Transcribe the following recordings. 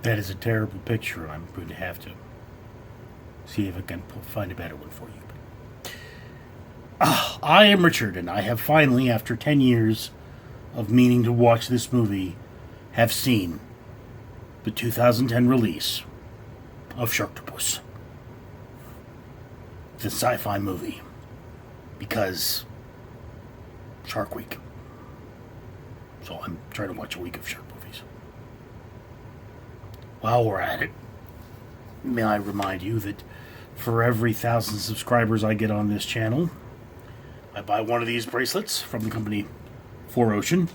That is a terrible picture, and I'm going to have to see if I can find a better one for you. I am Richard, and I have finally, after 10 years of meaning to watch this movie, have seen the 2010 release of Sharktopus, the sci-fi movie, because Shark Week. So I'm trying to watch a week of shark movies. While we're at it, may I remind you that for every 1,000 subscribers I get on this channel, I buy one of these bracelets from the company 4Ocean.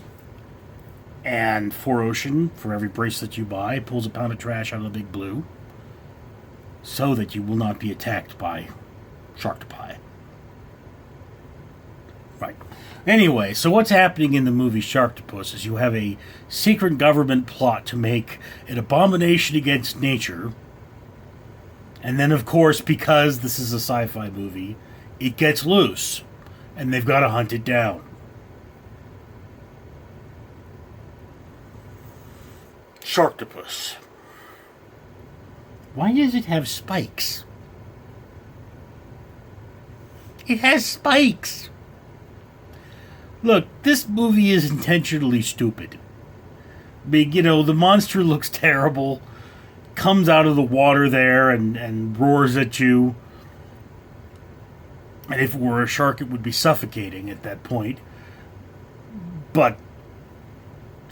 And 4Ocean, for every bracelet you buy, pulls a pound of trash out of the big blue so that you will not be attacked by Sharktopus. Right. Anyway, so what's happening in the movie Sharktopus is you have a secret government plot to make an abomination against nature. And then, of course, because this is a sci-fi movie, it gets loose. And they've got to hunt it down. Sharktopus. Why does it have spikes? It has spikes! Look, this movie is intentionally stupid. Big, the monster looks terrible, comes out of the water there and roars at you. And if it were a shark, it would be suffocating at that point. But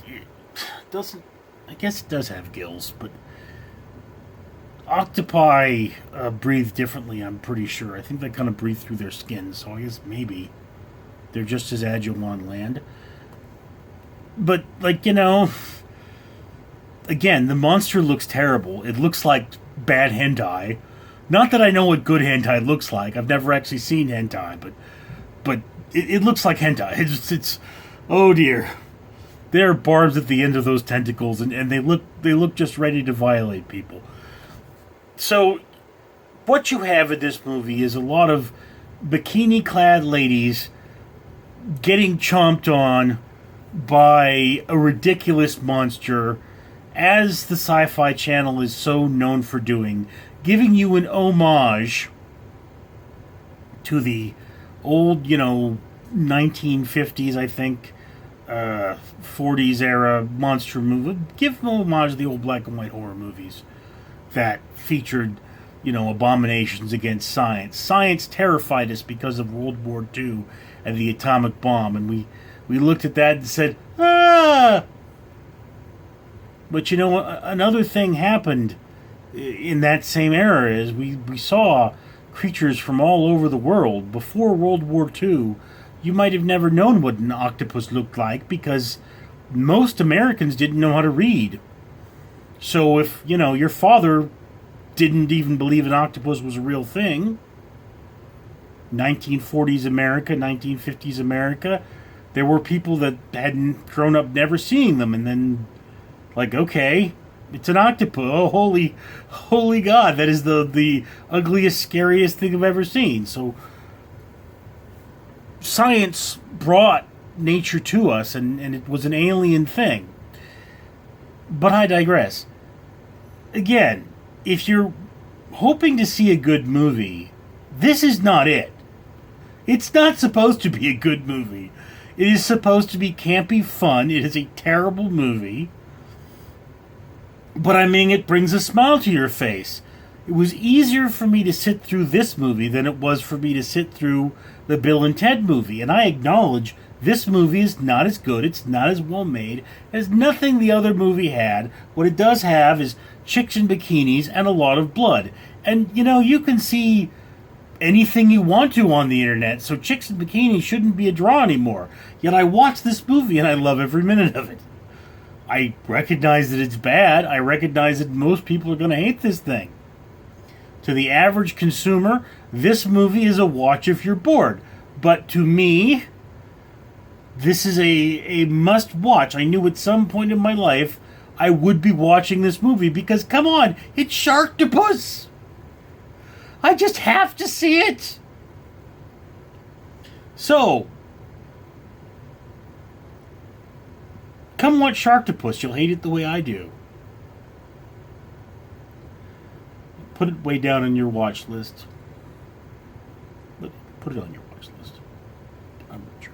it doesn't. I guess it does have gills, but octopi breathe differently, I'm pretty sure. I think they kind of breathe through their skin, so I guess maybe they're just as agile on land. But, again, the monster looks terrible. It looks like bad hentai. Not that I know what good hentai looks like. I've never actually seen hentai, but it looks like hentai. It's oh dear. There are barbs at the end of those tentacles, and they look just ready to violate people. So, what you have in this movie is a lot of bikini-clad ladies getting chomped on by a ridiculous monster, as the Sci-Fi Channel is so known for doing, giving you an homage to the old, 1950s, I think, 40s era monster movie. Give them homage to the old black and white horror movies that featured, abominations against science. Science terrified us because of World War II and the atomic bomb, and we looked at that and said, ah! But another thing happened in that same era is we saw creatures from all over the world. Before World War II, you might have never known what an octopus looked like because most Americans didn't know how to read. So if, your father didn't even believe an octopus was a real thing, 1940s America, 1950s America, there were people that hadn't grown up never seeing them, and then, okay, it's an octopus. Oh, holy God, that is the ugliest, scariest thing I've ever seen. So science brought nature to us, and it was an alien thing. But I digress. Again, if you're hoping to see a good movie, this is not it. It's not supposed to be a good movie. It is supposed to be campy fun. It is a terrible movie. But it brings a smile to your face. It was easier for me to sit through this movie than it was for me to sit through the Bill and Ted movie. And I acknowledge this movie is not as good. It's not as well made. It has nothing the other movie had. What it does have is chicks in bikinis and a lot of blood. And, you can see anything you want to on the internet, so chicks in bikinis shouldn't be a draw anymore. Yet I watch this movie and I love every minute of it. I recognize that it's bad. I recognize that most people are going to hate this thing. To the average consumer, this movie is a watch if you're bored. But to me, this is a must-watch. I knew at some point in my life I would be watching this movie because, come on, it's Sharktopus! I just have to see it! So, come watch Sharktopus. You'll hate it the way I do. Put it way down on your watch list. Put it on your watch list. I'm Richard.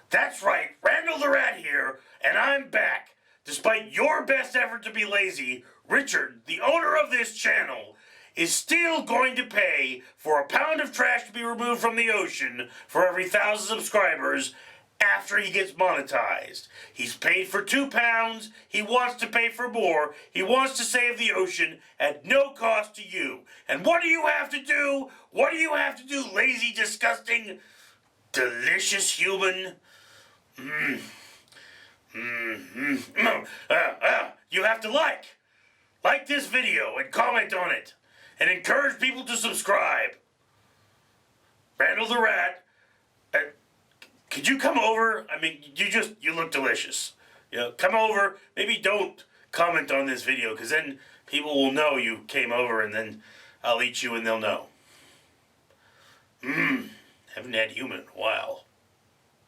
That's right, Randall the Rat here, and I'm back. Despite your best effort to be lazy, Richard, the owner of this channel, is still going to pay for a pound of trash to be removed from the ocean for every 1,000 subscribers after he gets monetized. He's paid for 2 pounds, he wants to pay for more, he wants to save the ocean at no cost to you. And what do you have to do? What do you have to do, lazy, disgusting, delicious human? You have to like this video and comment on it and encourage people to subscribe. Randall the Rat, could you come over? I mean, you look delicious. You know, come over. Maybe don't comment on this video, because then people will know you came over, and then I'll eat you and they'll know. Haven't had human in a while.